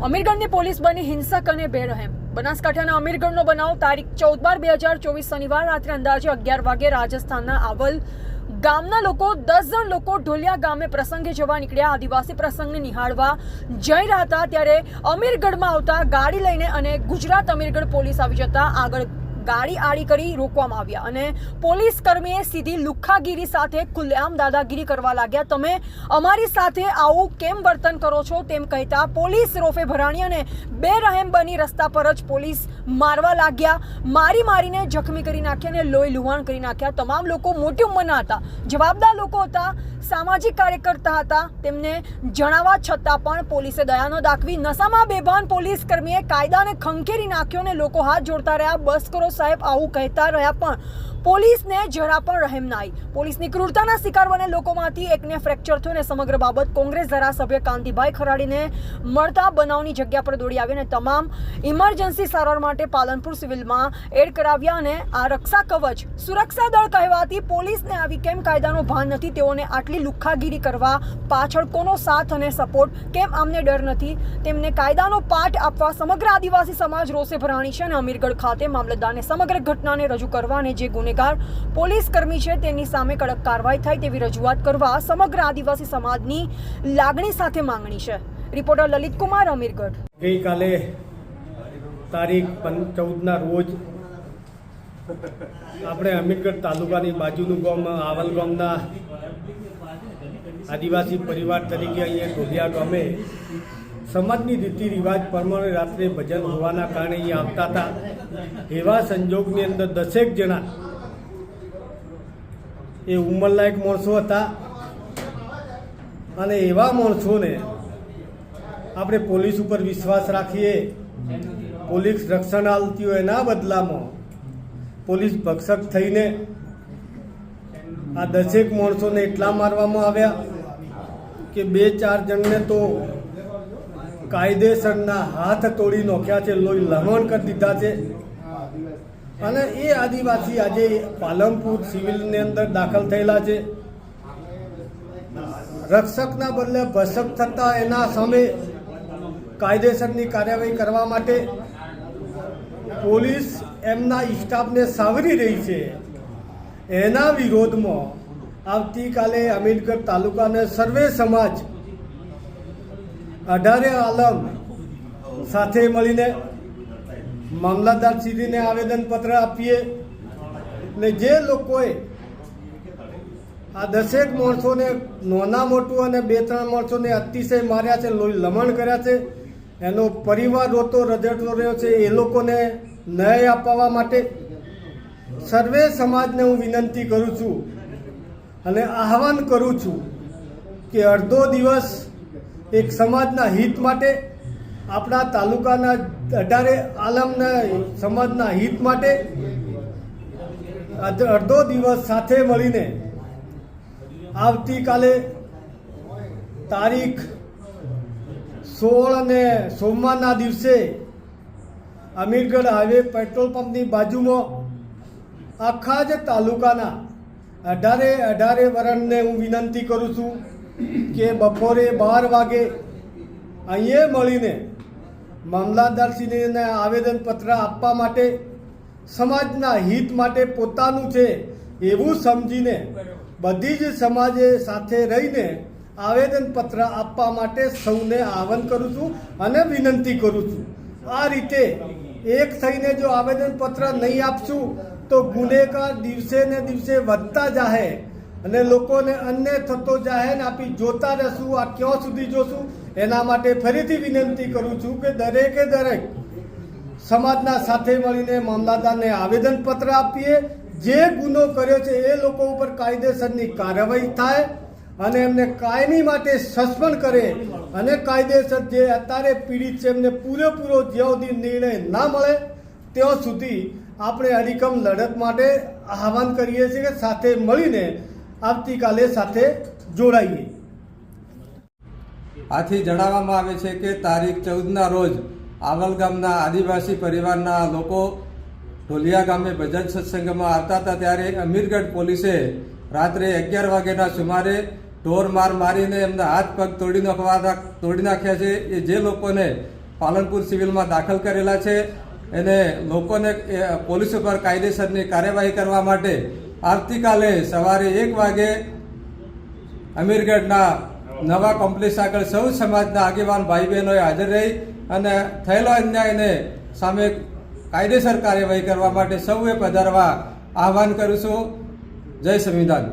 અમીરગઢની police બની હિંસક અને બેરહેમ। બનાસકાંઠાના અમીરગઢનો બનાવ તારીખ 14/12/2024 શનિવાર રાત્રે અંદાજે 11 વાગે રાજસ્થાનના આવલ ગામના લોકો 10 જણ લોકો ઢોલિયા ગામે પ્રસંગે જવા નીકળ્યા। આદિવાસી પ્રસંગને નિહાળવા જઈ રહ્યા હતા ત્યારે અમીરગઢમાં આવતા ગાડી લઈને અને ગુજરાત અમીરગઢ પોલીસ આવી જતા આગળ ગાડી આડી કરી રોકવામાં આવ્યા અને પોલીસ કર્મીએ સીધી લુખ્ખાગીરી સાથે ખુલ્લેઆમ દાદાગીરી કરવા લાગ્યા। તમે અમારી સાથે આવું કેમ વર્તન કરો છો તેમ કહેતા પોલીસ રોફે ભરાણી અને બેરહેમ બની રસ્તા પર જ પોલીસ મારવા લાગ્યા। મારીને જખમી કરી નાખ્યા અને લોહી લુહાણ કરી નાખ્યા। તમામ લોકો મોટી ઉંમરના હતા, જવાબદાર લોકો હતા, સામાજિક કાર્યકર્તા હતા। તેમને જણાવવા છતાં પણ પોલીસે દયા ન દાખવી નશામાં બેભાન પોલીસ કર્મીએ કાયદાને ખંખેરી નાખ્યો અને લોકો હાથ જોડતા રહ્યા। બસ કરો સાહેબ આવું કહેતા રહ્યા પણ પોલીસને જરા પણ રહેમ ના આવી। પોલીસની ક્રૂરતાના શિકાર બને લોકોમાંથી એકને ફ્રેક્ચર થયો અને સમગ્ર બાબત કોંગ્રેસ ધારાસભ્ય કાંતિભાઈ ખરાડીને મળતા બનાવની જગ્યા પર દોડી આવી અને તમામ ઇમરજન્સી સારવાર માટે પાલનપુર સિવિલમાં એડ કરાવ્યા। અને આ રક્ષા કવચ સુરક્ષા દળ કહેવાતી પોલીસને આવી કેમ કાયદાનો ભાન નથી? તેઓને આટલી લુખ્ખાગીરી કરવા પાછળ કોનો સાથ અને સપોર્ટ? કેમ આમને ડર નથી? તેમને કાયદાનો પાઠ આપવા સમગ્ર આદિવાસી સમાજ રોષે ભરાણી છે અને અમીરગઢ ખાતે મામલતદારને સમગ્ર ઘટનાને રજૂ કરવા અને જે ગુનેગાર પોલીસ કર્મી છે તેની સામે કડક કાર્યવાહી થાય તેવી રજૂઆત કરવા સમગ્ર આદિવાસી સમાજની લાગણી સાથે માંગણી છે। રિપોર્ટર લલિત કુમાર, અમીરગઢ। ગઈકાલે તારીખ 14ના રોજ આપણે અમીરગઢ તાલુકાની બાજુનું ગામ આવલ ગામના આદિવાસી પરિવાર તરીકે અહીંયા ઢોલિયા ગામે સમાજની રીતિ રિવાજ પ્રમાણે રાત્રે ભજન હોવાના કારણે અહીંયા આવતા હતા। એવા સંજોગની અંદર 10 જણા એ ઉંમરલાયક માણસો હતા અને એવા માણસોને આપણે પોલીસ ઉપર વિશ્વાસ રાખીએ, પોલીસ રક્ષણ આપતી હોય એના બદલામાં પોલીસ ભક્ષક થઈને આ 10 માણસોને એટલા મારવામાં આવ્યા કે 2-4 જણને તો કાયદેસરના હાથ તોડી નાખ્યા છે, લોહી લહણ કરી દીધા છે। અને એ આદિવાસી આજે પાલનપુર સિવિલની અંદર દાખલ થયેલા છે। રક્ષકના બદલે ભક્ષક થતા એના સામે કાયદેસરની કાર્યવાહી કરવા માટે પોલીસ એમના સ્ટાફને સાવરી રહી છે। એના વિરોધમાં આવતીકાલે અમીરગઢ તાલુકાને સર્વે સમાજ 18 આલમ સાથે મળીને મામલતદારશ્રીને આવેદનપત્ર આપીએ ને જે લોકોએ આ 10 માણસોને નાના મોટું અને 2-3 માણસોને અતિશય માર્યા છે, લોહી લમણ કર્યા છે, એનો પરિવાર રોતો રજડતો રહ્યો છે, એ લોકોને ન્યાય અપાવવા માટે સર્વે સમાજને હું વિનંતી કરું છું અને આહવાન કરું છું કે અડધો દિવસ એક સમાજના હિત માટે, આપણા તાલુકાના 18 આલમના સમાજના હિત માટે અડધો દિવસ સાથે મળીને આવતીકાલે તારીખ 16 અને સોમવારના દિવસે અમીરગઢ હાઈવે પેટ્રોલ પંપની બાજુમાં આખા જ તાલુકાના 18 વરણને હું વિનંતી કરું છું કે બપોરે 12 વાગે અહીંયા મળીને મામલતદારશ્રીને આવેદનપત્ર આપવા માટે, સમાજના હિત માટે પોતાનું છે એવું સમજીને બધી જ સમાજે સાથે રહીને આવેદનપત્ર આપવા માટે સૌને આહવાન કરું છું અને વિનંતી કરું છું। આ રીતે એક થઈને જો આવેદનપત્ર નહીં આપશું તો ગુનેગાર દિવસે ને દિવસે વધતા જાહે અને લોકોને અન્ય થતો જાહે ને આપી જોતા રહેશું। આ ક્યાં સુધી જોશું? એના માટે ફરીથી વિનંતી કરું છું કે દરેકે દરેક સમાજના સાથે મળીને મામલતદારને આવેદનપત્ર આપીએ, જે ગુનો કર્યો છે એ લોકો ઉપર કાયદેસરની કાર્યવાહી થાય અને એમને કાયમી માટે સસ્પેન્ડ કરે અને કાયદેસર જે અત્યારે પીડિત છે એમને પૂરેપૂરો જ્યાં સુધી નિર્ણય ના મળે ત્યાં સુધી આપણે અડીકમ લડત માટે આહવાન કરીએ છીએ કે સાથે મળીને આવતીકાલે સાથે જોડાઈએ। આથી જણાવવામાં આવે છે કે તારીખ 14ના રોજ આવલ ગામના આદિવાસી પરિવારના લોકો ઢોલિયા ગામે ભજન સત્સંગમાં આવતા હતા ત્યારે અમીરગઢ પોલીસે રાત્રે 11 વાગ્યાના સુમારે ઢોર મારીને એમના હાથ પગ તોડી નાખ્યા છે। એ જે લોકોને પાલનપુર સિવિલમાં દાખલ કરેલા છે. એને લોકોને પોલીસ ઉપર કાયદેસરની કાર્યવાહી કરવા માટે આવતીકાલે સવારે 1 વાગે અમીરગઢના નવા કોમ્પ્લેક્સ આગળ સૌ સમાજના આગેવાન ભાઈ બહેનોએ હાજર રહી અને થયેલો અન્યાયને સામે કાયદેસર કાર્યવાહી કરવા માટે સૌએ પધારવા આહવાન કરું છું. જય સંવિધાન.